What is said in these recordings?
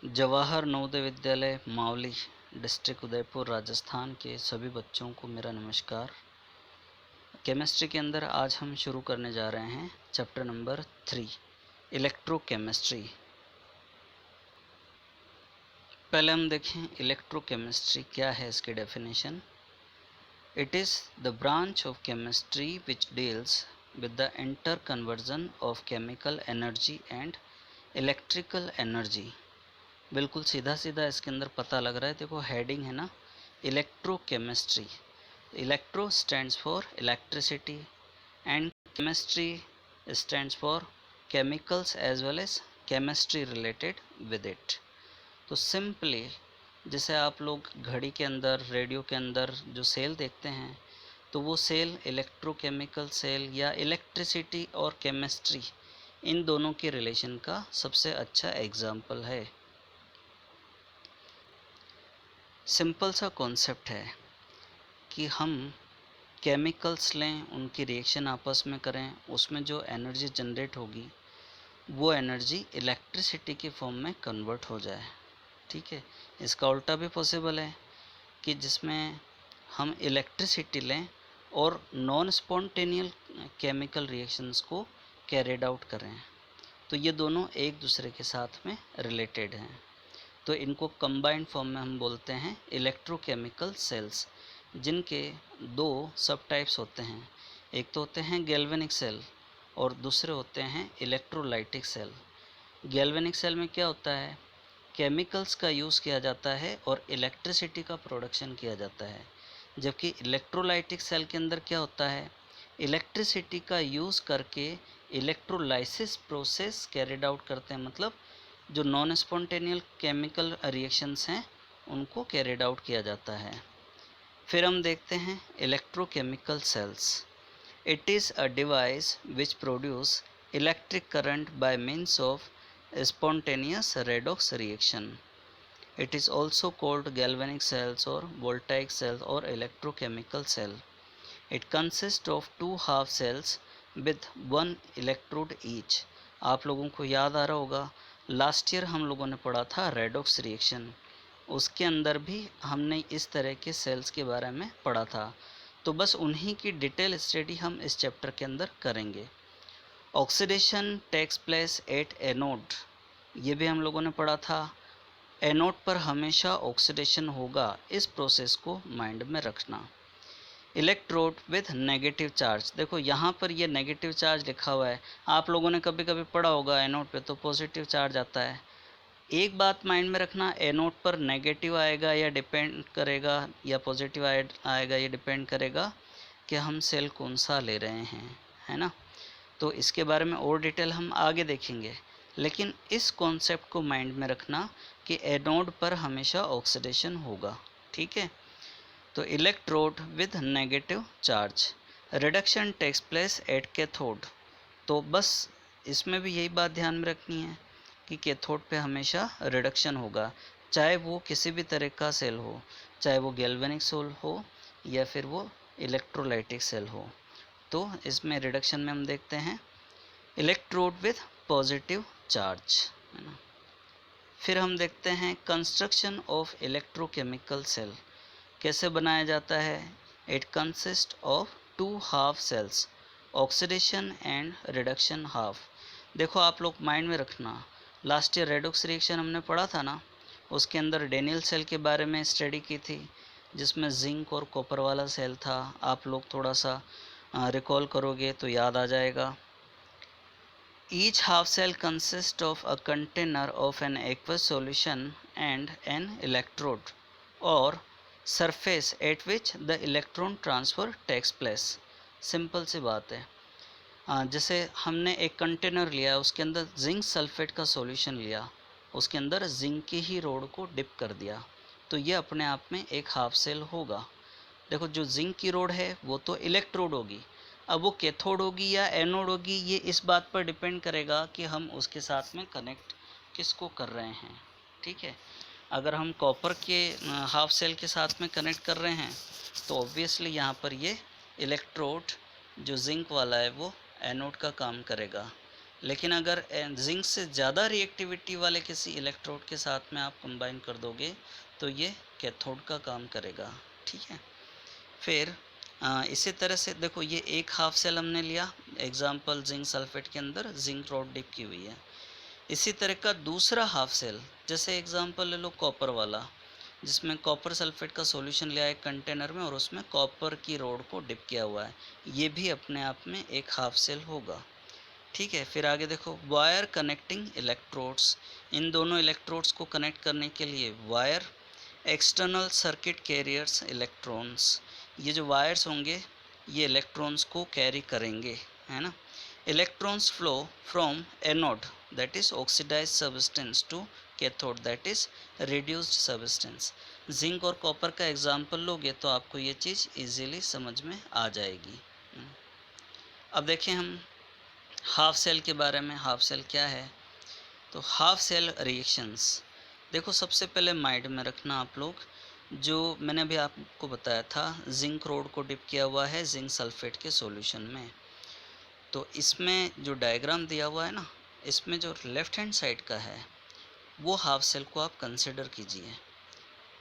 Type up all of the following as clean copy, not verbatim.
Jawahar Navodaya Vidyalaya Mavli district Udaipur Rajasthan के सभी बच्चों को मेरा नमस्कार। केमिस्ट्री के अंदर आज हम शुरू करने जा रहे हैं चैप्टर नंबर 3 इलेक्ट्रोकेमिस्ट्री। पहले हम देखें इलेक्ट्रोकेमिस्ट्री क्या है, इसकी definition. It is the branch of chemistry which deals with the inter conversion of chemical energy and electrical energy. बिल्कुल सीधा सीधा इसके अंदर पता लग रहा है। देखो हेडिंग है ना, electrochemistry. Electro stands for electricity and chemistry stands for chemicals as well as chemistry related with it. तो सिंपली जैसे आप लोग घड़ी के अंदर, रेडियो के अंदर जो सेल देखते हैं, तो वो सेल इलेक्ट्रोकेमिकल सेल या इलेक्ट्रिसिटी और केमिस्ट्री, इन दोनों के रिलेशन का सबसे अच्छा एग्जाम्पल है। सिंपल सा कॉन्सेप्ट है कि हम केमिकल्स लें, उनकी रिएक्शन आपस में करें, उसमें जो एनर्जी जनरेट होगी वो एनर्जी इलेक्ट्रिसिटी के फॉर्म में कन्वर्ट हो जाए। ठीक है, इसका उल्टा भी पॉसिबल है कि जिसमें हम इलेक्ट्रिसिटी लें और नॉन स्पॉन्टेनियल केमिकल रिएक्शंस को कैरिड आउट करें। तो ये दोनों एक दूसरे के साथ में रिलेटेड हैं, तो इनको कंबाइंड फॉर्म में हम बोलते हैं इलेक्ट्रोकेमिकल सेल्स, जिनके दो सब टाइप्स होते हैं। एक तो होते हैं गैल्वेनिक सेल और दूसरे होते हैं इलेक्ट्रोलाइटिक सेल। गैल्वेनिक सेल में क्या होता है, केमिकल्स का यूज़ किया जाता है और इलेक्ट्रिसिटी का प्रोडक्शन किया जाता है। जबकि इलेक्ट्रोलाइटिक सेल के अंदर क्या होता है, इलेक्ट्रिसिटी का यूज़ करके इलेक्ट्रोलाइसिस प्रोसेस कैरिड आउट करते हैं, मतलब जो नॉन स्पॉन्टेनियल केमिकल रिएक्शंस हैं उनको कैरिड आउट किया जाता है। फिर हम देखते हैं electrochemical cells. It is a device which produce electric current by means of spontaneous redox reaction. It is also called galvanic cells और वोल्टाइक सेल्स और electrochemical cell. It consist of 2 half cells with 1 electrode each. आप लोगों को याद आ रहा होगा, last year हम लोगों ने पढ़ा था रेडॉक्स रिएक्शन, उसके अंदर भी हमने इस तरह के सेल्स के बारे में पढ़ा था। तो बस उन्हीं की डिटेल स्टडी हम इस चैप्टर के अंदर करेंगे। Oxidation takes place at anode, ये भी हम लोगों ने पढ़ा था। एनोड पर हमेशा ऑक्सीडेशन होगा, इस प्रोसेस को माइंड में रखना। इलेक्ट्रोड विथ नेगेटिव चार्ज, देखो यहाँ पर ये नेगेटिव चार्ज लिखा हुआ है। आप लोगों ने कभी कभी पढ़ा होगा एनोड पे तो पॉजिटिव चार्ज आता है। एक बात माइंड में रखना, एनोड पर नेगेटिव आएगा या डिपेंड करेगा, या पॉजिटिव आएगा ये डिपेंड करेगा कि हम सेल कौन सा ले रहे हैं, है ना। तो इसके बारे में और डिटेल हम आगे देखेंगे, लेकिन इस कॉन्सेप्ट को माइंड में रखना कि एनोड पर हमेशा ऑक्सीडेशन होगा। ठीक है, तो electrode with negative charge, reduction takes place at cathode. तो बस इसमें भी यही बात ध्यान में रखनी है कि कैथोड पे हमेशा रिडक्शन होगा, चाहे वो किसी भी तरह का सेल हो, चाहे वो गैल्वेनिक सेल हो या फिर वो इलेक्ट्रोलाइटिक सेल हो। तो इसमें रिडक्शन में हम देखते हैं इलेक्ट्रोड विथ पॉजिटिव चार्ज, है ना। फिर हम देखते हैं कंस्ट्रक्शन ऑफ इलेक्ट्रोकेमिकल सेल कैसे बनाया जाता है। It consist of 2 half cells, oxidation and reduction half. देखो आप लोग माइंड में रखना, लास्ट ईयर रेडॉक्स रिएक्शन हमने पढ़ा था ना, उसके अंदर डेनियल सेल के बारे में स्टडी की थी, जिसमें जिंक और कॉपर वाला सेल था। आप लोग थोड़ा सा रिकॉल करोगे तो याद आ जाएगा। Each half cell consist of a container of an aqueous solution and an electrode or surface at which the electron transfer takes place. Simple सी बात है, जैसे हमने एक कंटेनर लिया, उसके अंदर जिंक सल्फेट का सॉल्यूशन लिया, उसके अंदर जिंक की ही रोड को डिप कर दिया, तो ये अपने आप में एक हाफ सेल होगा। देखो जो जिंक की रोड है वो तो इलेक्ट्रोड होगी, अब वो कैथोड होगी या एनोड होगी ये इस बात पर डिपेंड करेगा कि हम उसके साथ में कनेक्ट किसको कर रहे हैं। ठीक है, अगर हम कॉपर के हाफ सेल के साथ में कनेक्ट कर रहे हैं तो ऑब्वियसली यहाँ पर ये इलेक्ट्रोड जो जिंक वाला है वो एनोड का काम करेगा। लेकिन अगर जिंक से ज़्यादा रिएक्टिविटी वाले किसी इलेक्ट्रोड के साथ में आप कंबाइन कर दोगे तो ये कैथोड का काम करेगा। ठीक है, फिर इसी तरह से देखो ये एक हाफ सेल हमने लिया, एग्जाम्पल जिंक सल्फेट के अंदर जिंक रॉड डिप की हुई है। इसी तरह का दूसरा हाफ सेल, जैसे एग्जाम्पल ले लो कॉपर वाला, जिसमें कॉपर सल्फेट का सॉल्यूशन लिया है कंटेनर में और उसमें कॉपर की रोड को डिप किया हुआ है, ये भी अपने आप में एक हाफ सेल होगा। ठीक है, फिर आगे देखो वायर कनेक्टिंग इलेक्ट्रोड्स, इन दोनों इलेक्ट्रोड्स को कनेक्ट करने के लिए wire, external circuit carriers electrons, ये जो वायर्स होंगे ये इलेक्ट्रॉन्स को कैरी करेंगे, है ना। Electrons flow from anode that is oxidised substance to cathode that is reduced substance. Zinc और कॉपर का एग्जाम्पल लोगे तो आपको ये चीज़ इजीली समझ में आ जाएगी। अब देखें हम हाफ सेल के बारे में। हाफ सेल क्या है? तो हाफ सेल रिएक्शंस, देखो सबसे पहले माइंड में रखना आप लोग, जो मैंने अभी आपको बताया था जिंक रोड को डिप किया हुआ है जिंक सल्फेट के सॉल्यूशन में, तो इसमें जो डायग्राम दिया हुआ है ना, इसमें जो लेफ्ट हैंड साइड का है वो हाफ सेल को आप कंसिडर कीजिए।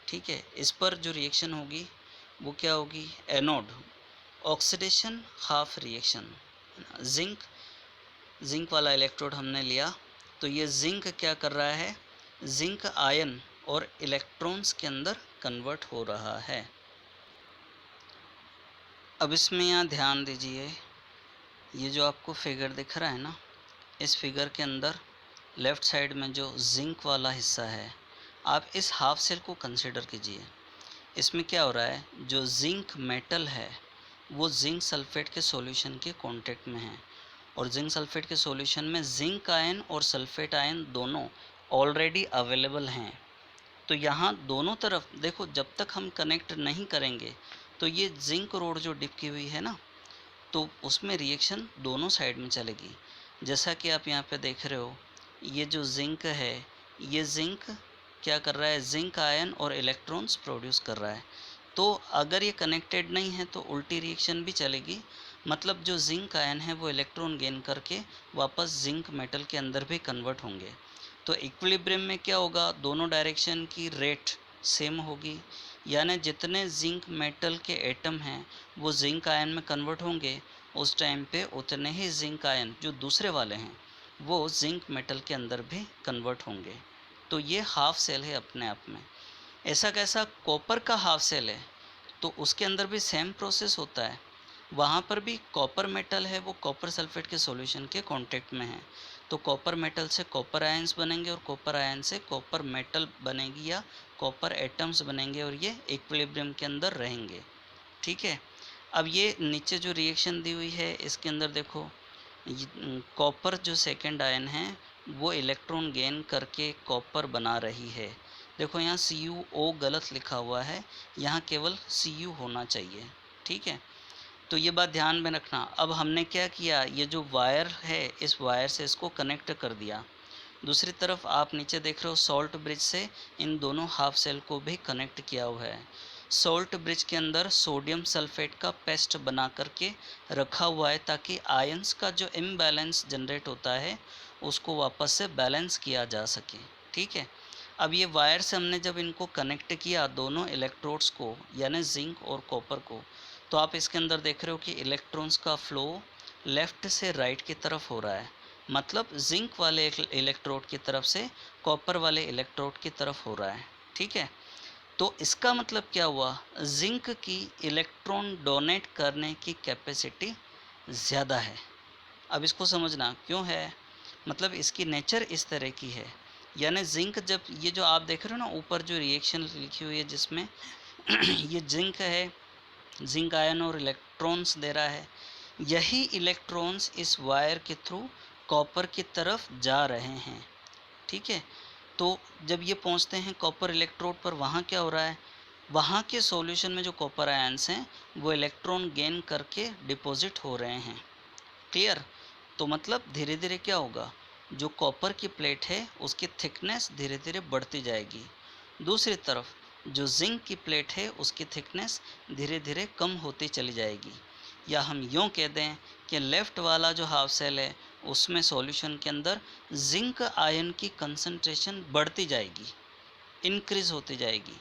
ठीक है, इस पर जो रिएक्शन होगी वो क्या होगी? Anode oxidation half reaction. Zinc वाला इलेक्ट्रोड हमने लिया, तो ये जिंक क्या कर रहा है? जिंक आयन और इलेक्ट्रॉन्स के अंदर कन्वर्ट हो रहा है। अब इसमें यहाँ ध्यान दीजिए, ये जो आपको फिगर दिख रहा है ना, इस फिगर के अंदर लेफ़्ट साइड में जो जिंक वाला हिस्सा है, आप इस हाफ सेल को कंसिडर कीजिए। इसमें क्या हो रहा है? जो जिंक मेटल है वो जिंक सल्फेट के सॉल्यूशन के कांटेक्ट में है, और जिंक सल्फेट के सॉल्यूशन में जिंक आयन और सल्फेट आयन दोनों ऑलरेडी अवेलेबल हैं। तो यहाँ दोनों तरफ देखो, जब तक हम कनेक्ट नहीं करेंगे तो ये जिंक रोड जो डिप की हुई है ना, तो उसमें रिएक्शन दोनों साइड में चलेगी। जैसा कि आप यहाँ पे देख रहे हो, ये जो जिंक है, ये जिंक क्या कर रहा है? जिंक आयन और इलेक्ट्रॉन्स प्रोड्यूस कर रहा है। तो अगर ये कनेक्टेड नहीं है तो उल्टी रिएक्शन भी चलेगी, मतलब जो जिंक आयन है वो इलेक्ट्रॉन गेन करके वापस जिंक मेटल के अंदर भी कन्वर्ट होंगे। तो इक्विलिब्रियम में क्या होगा? दोनों डायरेक्शन की रेट सेम होगी, यानी जितने जिंक मेटल के एटम हैं वो जिंक आयन में कन्वर्ट होंगे, उस टाइम पे उतने ही जिंक आयन जो दूसरे वाले हैं वो जिंक मेटल के अंदर भी कन्वर्ट होंगे। तो ये हाफ सेल है अपने आप में। ऐसा कैसा? कॉपर का हाफ सेल है तो उसके अंदर भी सेम प्रोसेस होता है, वहाँ पर भी कॉपर मेटल है वो कॉपर सल्फेट के सॉल्यूशन के कांटेक्ट में है, तो कॉपर मेटल से कॉपर आयंस बनेंगे और कॉपर आयन से कॉपर मेटल बनेगी या कॉपर एटम्स बनेंगे और ये इक्विलिब्रियम के अंदर रहेंगे। ठीक है, अब ये नीचे जो रिएक्शन दी हुई है इसके अंदर देखो, कॉपर जो सेकेंड आयन है वो इलेक्ट्रॉन गेन करके कॉपर बना रही है। देखो यहाँ CuO गलत लिखा हुआ है, यहाँ केवल Cu होना चाहिए। ठीक है, तो ये बात ध्यान में रखना। अब हमने क्या किया, ये जो वायर है इस वायर से इसको कनेक्ट कर दिया। दूसरी तरफ आप नीचे देख रहे हो सॉल्ट ब्रिज से इन दोनों हाफ सेल को भी कनेक्ट किया हुआ है। सॉल्ट ब्रिज के अंदर सोडियम सल्फेट का पेस्ट बना करके रखा हुआ है ताकि आयंस का जो इम्बैलेंस जनरेट होता है उसको वापस से बैलेंस किया जा सके। ठीक है, अब ये वायर से हमने जब इनको कनेक्ट किया दोनों इलेक्ट्रोड्स को, यानी जिंक और कॉपर को, तो आप इसके अंदर देख रहे हो कि इलेक्ट्रॉन्स का फ्लो लेफ़्ट से राइट की तरफ हो रहा है, मतलब जिंक वाले इलेक्ट्रोड की तरफ से कॉपर वाले इलेक्ट्रोड की तरफ हो रहा है। ठीक है, तो इसका मतलब क्या हुआ? जिंक की इलेक्ट्रॉन डोनेट करने की कैपेसिटी ज़्यादा है। अब इसको समझना क्यों है, मतलब इसकी नेचर इस तरह की है। यानी जिंक, जब ये जो आप देख रहे हो ना ऊपर जो रिएक्शन लिखी हुई है जिसमें ये जिंक है, जिंक आयन और इलेक्ट्रॉन्स दे रहा है, यही इलेक्ट्रॉन्स इस वायर के थ्रू कॉपर की तरफ जा रहे हैं। ठीक है, तो जब ये पहुंचते हैं कॉपर इलेक्ट्रोड पर, वहाँ क्या हो रहा है? वहाँ के सॉल्यूशन में जो कॉपर आयंस हैं वो इलेक्ट्रॉन गेन करके डिपॉजिट हो रहे हैं। क्लियर? तो मतलब धीरे धीरे क्या होगा, जो कॉपर की प्लेट है उसकी थिकनेस धीरे धीरे बढ़ती जाएगी। दूसरी तरफ जो जिंक की प्लेट है उसकी थिकनेस धीरे धीरे कम होती चली जाएगी। या हम यूँ कह दें कि लेफ़्ट वाला जो हाफ सेल है उसमें सॉल्यूशन के अंदर जिंक आयन की कंसंट्रेशन बढ़ती जाएगी, इंक्रीज़ होती जाएगी,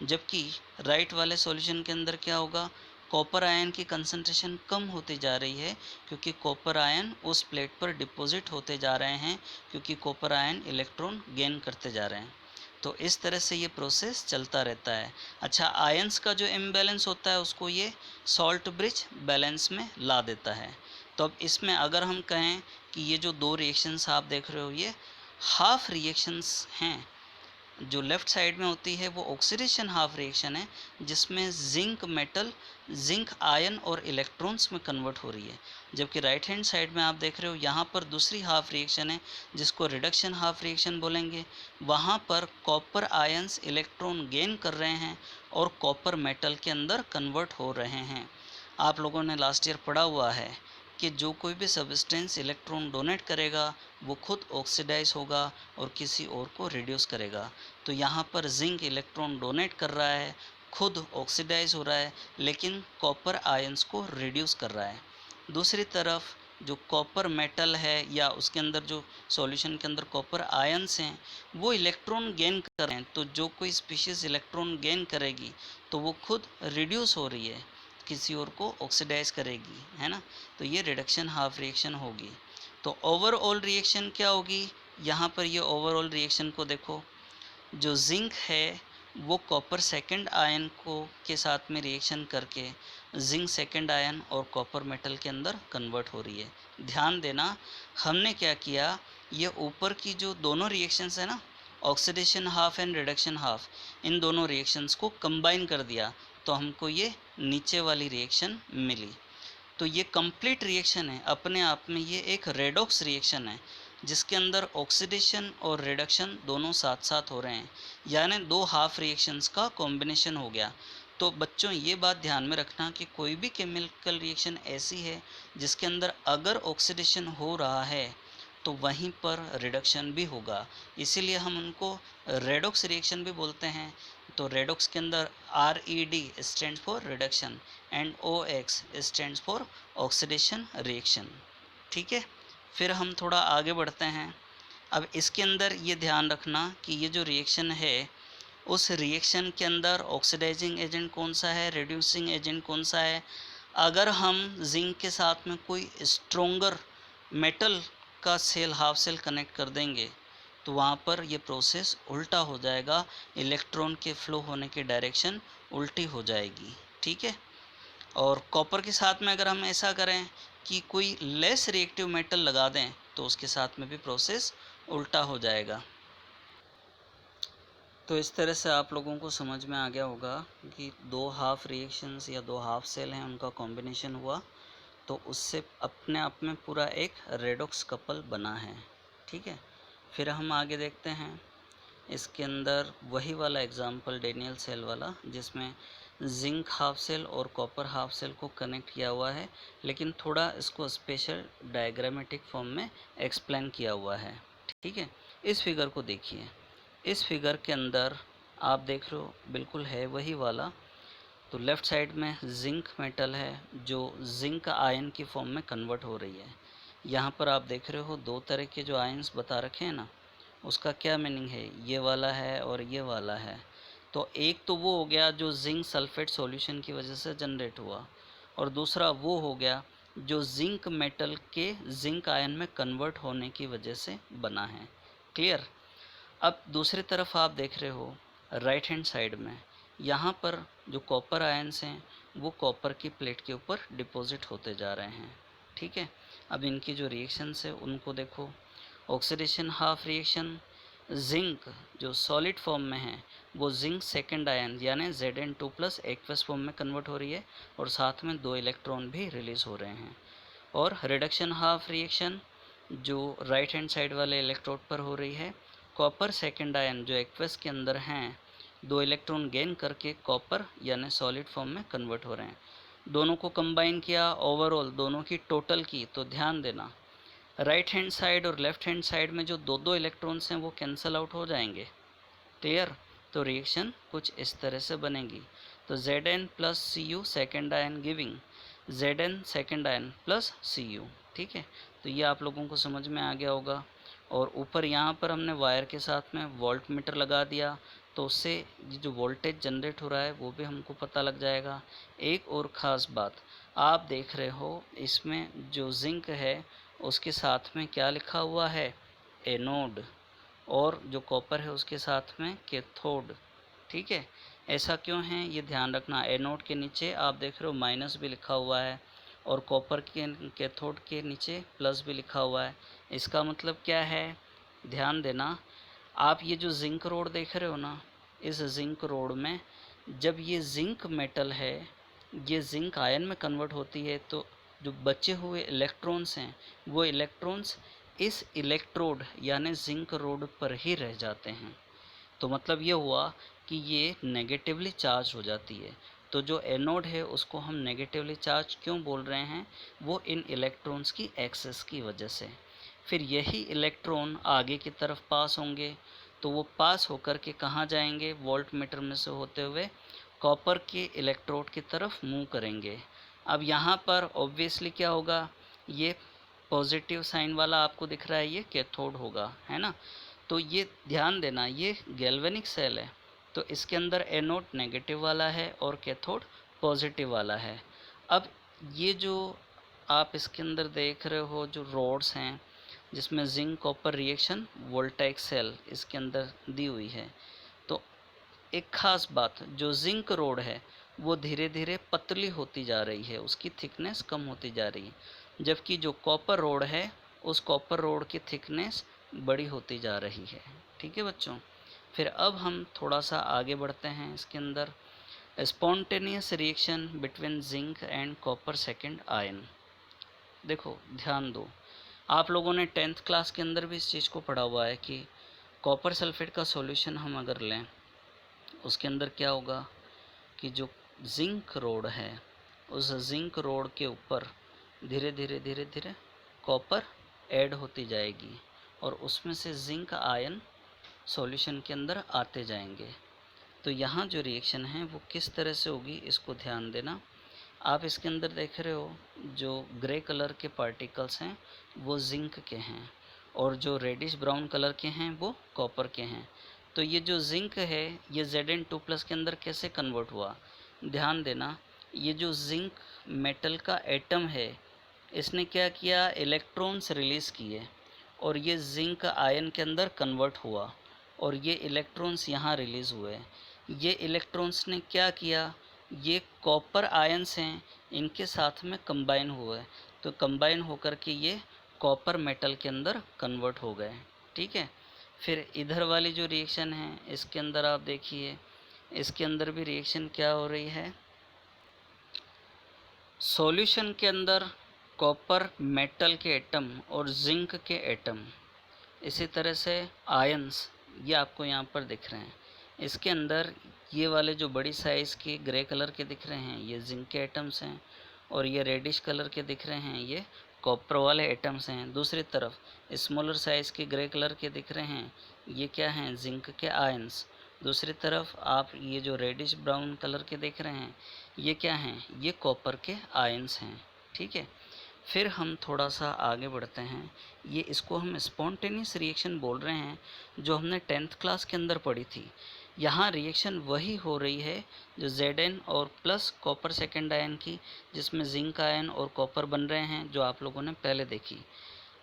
जबकि राइट वाले सॉल्यूशन के अंदर क्या होगा, कॉपर आयन की कंसंट्रेशन कम होती जा रही है, क्योंकि कॉपर आयन उस प्लेट पर डिपॉजिट होते जा रहे हैं, क्योंकि कॉपर आयन इलेक्ट्रॉन गेन करते जा रहे हैं। तो इस तरह से ये प्रोसेस चलता रहता है। अच्छा, आयंस का जो इम्बैलेंस होता है उसको ये सॉल्ट ब्रिज बैलेंस में ला देता है। तो अब इसमें अगर हम कहें कि ये जो दो रिएक्शंस आप देख रहे हो ये हाफ रिएक्शंस हैं, जो लेफ़्ट साइड में होती है वो ऑक्सीडेशन हाफ रिएक्शन है, जिसमें जिंक मेटल जिंक आयन और इलेक्ट्रॉन्स में कन्वर्ट हो रही है, जबकि राइट हैंड साइड में आप देख रहे हो यहाँ पर दूसरी हाफ रिएक्शन है जिसको रिडक्शन हाफ रिएक्शन बोलेंगे। वहाँ पर कॉपर आयंस इलेक्ट्रॉन गेन कर रहे हैं और कॉपर मेटल के अंदर कन्वर्ट हो रहे हैं। आप लोगों ने लास्ट ईयर पढ़ा हुआ है कि जो कोई भी सब्सटेंस इलेक्ट्रॉन डोनेट करेगा वो खुद ऑक्सीडाइज होगा और किसी और को रिड्यूस करेगा। तो यहाँ पर जिंक इलेक्ट्रॉन डोनेट कर रहा है, खुद ऑक्सीडाइज हो रहा है, लेकिन कॉपर आयंस को रिड्यूस कर रहा है। दूसरी तरफ जो कॉपर मेटल है या उसके अंदर जो सॉल्यूशन के अंदर कॉपर आयंस हैं वो इलेक्ट्रॉन गेन कर रहे हैं। तो जो कोई स्पीशीज़ इलेक्ट्रॉन गेन करेगी तो वो खुद रिड्यूस हो रही है, किसी और को ऑक्सीडाइज करेगी, है ना। तो ये रिडक्शन हाफ रिएक्शन होगी। तो ओवरऑल रिएक्शन क्या होगी, यहाँ पर ये ओवरऑल रिएक्शन को देखो, जो जिंक है वो कॉपर सेकंड आयन को के साथ में रिएक्शन करके जिंक सेकंड आयन और कॉपर मेटल के अंदर कन्वर्ट हो रही है। ध्यान देना, हमने क्या किया, ये ऊपर की जो दोनों रिएक्शंस है ना, oxidation half and reduction half, इन दोनों रिएक्शंस को कंबाइन कर दिया तो हमको ये नीचे वाली रिएक्शन मिली। तो ये कंप्लीट रिएक्शन है, अपने आप में ये एक रेडॉक्स रिएक्शन है, जिसके अंदर ऑक्सीडेशन और रिडक्शन दोनों साथ साथ हो रहे हैं, यानी दो हाफ रिएक्शंस का कॉम्बिनेशन हो गया। तो बच्चों ये बात ध्यान में रखना कि कोई भी केमिकल रिएक्शन ऐसी है जिसके अंदर अगर ऑक्सीडेशन हो रहा है तो वहीं पर रिडक्शन भी होगा, इसीलिए हम उनको रेडॉक्स रिएक्शन भी बोलते हैं। तो रेडॉक्स के अंदर RED stands for reduction and OX stands for oxidation reaction. ठीक है, फिर हम थोड़ा आगे बढ़ते हैं। अब इसके अंदर ये ध्यान रखना कि ये जो रिएक्शन है उस रिएक्शन के अंदर ऑक्सीडाइजिंग एजेंट कौन सा है, रिड्यूसिंग एजेंट कौन सा है। अगर हम जिंक के साथ में कोई स्ट्रोंगर मेटल का सेल हाफ सेल कनेक्ट कर देंगे तो वहाँ पर ये प्रोसेस उल्टा हो जाएगा, इलेक्ट्रॉन के फ्लो होने की डायरेक्शन उल्टी हो जाएगी। ठीक है, और कॉपर के साथ में अगर हम ऐसा करें कि कोई लेस रिएक्टिव मेटल लगा दें तो उसके साथ में भी प्रोसेस उल्टा हो जाएगा। तो इस तरह से आप लोगों को समझ में आ गया होगा कि दो हाफ रिएक्शंस या दो हाफ सेल हैं, उनका कॉम्बिनेशन हुआ तो उससे अपने आप में पूरा एक रेडॉक्स कपल बना है। ठीक है, फिर हम आगे देखते हैं। इसके अंदर वही वाला एग्जाम्पल डेनियल सेल वाला, जिसमें जिंक हाफ सेल और कॉपर हाफ सेल को कनेक्ट किया हुआ है, लेकिन थोड़ा इसको स्पेशल डायग्रामेटिक फॉर्म में एक्सप्लेन किया हुआ है। ठीक है, इस फिगर को देखिए। इस फिगर के अंदर आप देख रहे हो बिल्कुल है वही वाला। तो लेफ़्ट साइड में जिंक मेटल है जो जिंक आयन की फॉर्म में कन्वर्ट हो रही है। यहाँ पर आप देख रहे हो दो तरह के जो आयन्स बता रखे हैं ना, उसका क्या मीनिंग है, ये वाला है और ये वाला है। तो एक तो वो हो गया जो जिंक सल्फेट सॉल्यूशन की वजह से जनरेट हुआ, और दूसरा वो हो गया जो जिंक मेटल के जिंक आयन में कन्वर्ट होने की वजह से बना है। क्लियर। अब दूसरी तरफ आप देख रहे हो राइट हैंड साइड में, यहाँ पर जो कॉपर आयंस हैं वो कॉपर की प्लेट के ऊपर डिपॉजिट होते जा रहे हैं। ठीक है, अब इनकी जो रिएक्शंस है उनको देखो। ऑक्सीडेशन हाफ रिएक्शन, जिंक जो सॉलिड फॉर्म में है वो जिंक सेकंड आयन यानी Zn2+ एक्वस फॉर्म में कन्वर्ट हो रही है और साथ में 2 इलेक्ट्रॉन भी रिलीज़ हो रहे हैं। और रिडक्शन हाफ रिएक्शन जो राइट हैंड साइड वाले इलेक्ट्रोड पर हो रही है, कॉपर सेकंड आयन जो एक्वस के अंदर हैं 2 इलेक्ट्रॉन गेन करके कॉपर यानी सॉलिड फॉर्म में कन्वर्ट हो रहे हैं। दोनों को कंबाइन किया, ओवरऑल दोनों की टोटल की, तो ध्यान देना राइट हैंड साइड और लेफ्ट हैंड साइड में जो दो दो इलेक्ट्रॉन्स हैं वो कैंसिल आउट हो जाएंगे। क्लियर। तो रिएक्शन कुछ इस तरह से बनेगी। तो Zn+Cu second ion giving Zn second ion plus Cu। ठीक है, तो ये आप लोगों को समझ में आ गया होगा। और ऊपर यहाँ पर हमने वायर के साथ में वोल्ट मीटर लगा दिया, तो उससे ये जो वोल्टेज जनरेट हो रहा है वो भी हमको पता लग जाएगा। एक और ख़ास बात, आप देख रहे हो इसमें जो जिंक है उसके साथ में क्या लिखा हुआ है, एनोड, और जो कॉपर है उसके साथ में कैथोड। ठीक है, ऐसा क्यों है ये ध्यान रखना। एनोड के नीचे आप देख रहे हो माइनस भी लिखा हुआ है, और कॉपर के कैथोड के नीचे प्लस भी लिखा हुआ है। इसका मतलब क्या है, ध्यान देना। आप ये जो जिंक रोड देख रहे हो ना, इस जिंक रोड में जब ये जिंक मेटल है, ये जिंक आयन में कन्वर्ट होती है, तो जो बचे हुए इलेक्ट्रॉन्स हैं वो इलेक्ट्रॉन्स इस इलेक्ट्रोड यानी जिंक रोड पर ही रह जाते हैं। तो मतलब ये हुआ कि ये नेगेटिवली चार्ज हो जाती है। तो जो एनोड है उसको हम नेगेटिवली चार्ज क्यों बोल रहे हैं, वो इन इलेक्ट्रॉन्स की एक्सेस की वजह से। फिर यही इलेक्ट्रॉन आगे की तरफ पास होंगे, तो वो पास होकर के कहाँ जाएंगे, वोल्ट मीटर में से होते हुए कॉपर के इलेक्ट्रोड की तरफ मूव करेंगे। अब यहाँ पर ऑब्वियसली क्या होगा, ये पॉजिटिव साइन वाला आपको दिख रहा है, ये कैथोड होगा, है ना। तो ये ध्यान देना, ये गैल्वेनिक सेल है, तो इसके अंदर एनोड नेगेटिव वाला है और कैथोड पॉजिटिव वाला है। अब ये जो आप इसके अंदर देख रहे हो जो रोड्स हैं, जिसमें zinc copper reaction voltaic cell इसके अंदर दी हुई है, तो एक ख़ास बात, जो जिंक रोड है वो धीरे धीरे पतली होती जा रही है, उसकी थिकनेस कम होती जा रही है, जबकि जो कॉपर रोड है उस कॉपर रोड की थिकनेस बड़ी होती जा रही है। ठीक है बच्चों, फिर अब हम थोड़ा सा आगे बढ़ते हैं इसके अंदर। Spontaneous reaction between zinc and copper second ion. देखो ध्यान दो, आप लोगों ने 10th क्लास के अंदर भी इस चीज़ को पढ़ा हुआ है कि कॉपर सल्फेट का सॉल्यूशन हम अगर लें, उसके अंदर क्या होगा कि जो जिंक रोड है उस जिंक रोड के ऊपर धीरे धीरे धीरे धीरे कॉपर ऐड होती जाएगी, और उसमें से जिंक आयन सॉल्यूशन के अंदर आते जाएंगे। तो यहाँ जो रिएक्शन है वो किस तरह से होगी, इसको ध्यान देना। आप इसके अंदर देख रहे हो जो ग्रे कलर के पार्टिकल्स हैं वो जिंक के हैं, और जो रेडिश ब्राउन कलर के हैं वो कॉपर के हैं। तो ये जो जिंक है ये Zn2+ के अंदर कैसे कन्वर्ट हुआ, ध्यान देना। ये जो जिंक मेटल का एटम है इसने क्या किया, इलेक्ट्रॉन्स रिलीज़ किए, और ये जिंक आयन के अंदर कन्वर्ट हुआ, और ये इलेक्ट्रॉन्स यहाँ रिलीज़ हुए। ये इलेक्ट्रॉन्स ने क्या किया, ये कॉपर आयन्स हैं इनके साथ में कंबाइन हुए, तो कंबाइन होकर के ये कॉपर मेटल के अंदर कन्वर्ट हो गए। ठीक है, फिर इधर वाली जो रिएक्शन है इसके अंदर आप देखिए, इसके अंदर भी रिएक्शन क्या हो रही है, सॉल्यूशन के अंदर कॉपर मेटल के एटम और जिंक के एटम, इसी तरह से आयंस ये आपको यहाँ पर दिख रहे हैं। इसके अंदर ये वाले जो बड़ी साइज़ के ग्रे कलर के दिख रहे हैं ये जिंक के एटम्स हैं, और ये रेडिश कलर के दिख रहे हैं ये कॉपर वाले एटम्स हैं। दूसरी तरफ स्मॉलर साइज़ के ग्रे कलर के दिख रहे हैं ये क्या हैं, जिंक के आयंस। दूसरी तरफ आप ये जो रेडिश ब्राउन कलर के देख रहे हैं ये क्या हैं, ये कॉपर के आयंस हैं। ठीक है, फिर हम थोड़ा सा आगे बढ़ते हैं। ये इसको हम स्पॉन्टेनियस रिएक्शन बोल रहे हैं जो हमने 10th क्लास के अंदर पढ़ी थी। यहाँ रिएक्शन वही हो रही है जो Zn और प्लस कॉपर सेकेंड आयन की, जिसमें जिंक आयन और कॉपर बन रहे हैं, जो आप लोगों ने पहले देखी।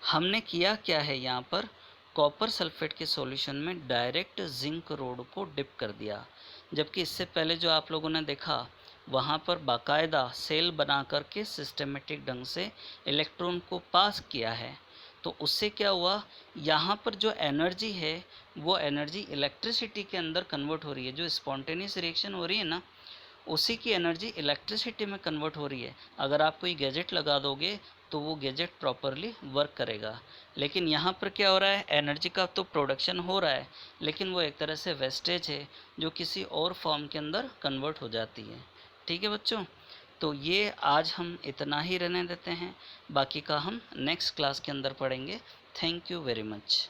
हमने किया क्या है, यहाँ पर कॉपर सल्फेट के सॉल्यूशन में डायरेक्ट जिंक रोड को डिप कर दिया, जबकि इससे पहले जो आप लोगों ने देखा वहाँ पर बाकायदा सेल बना कर के सिस्टमेटिक ढंग से इलेक्ट्रॉन को पास किया है। तो उससे क्या हुआ, यहाँ पर जो एनर्जी है वो एनर्जी इलेक्ट्रिसिटी के अंदर कन्वर्ट हो रही है। जो स्पॉन्टेनियस रिएक्शन हो रही है ना, उसी की एनर्जी इलेक्ट्रिसिटी में कन्वर्ट हो रही है। अगर आप कोई गैजेट लगा दोगे तो वो गैजेट प्रॉपरली वर्क करेगा। लेकिन यहाँ पर क्या हो रहा है, एनर्जी का तो प्रोडक्शन हो रहा है, लेकिन वो एक तरह से वेस्टेज है जो किसी और फॉर्म के अंदर कन्वर्ट हो जाती है। ठीक है बच्चों, तो ये आज हम इतना ही रहने देते हैं, बाकी का हम नेक्स्ट क्लास के अंदर पढ़ेंगे। Thank you very much.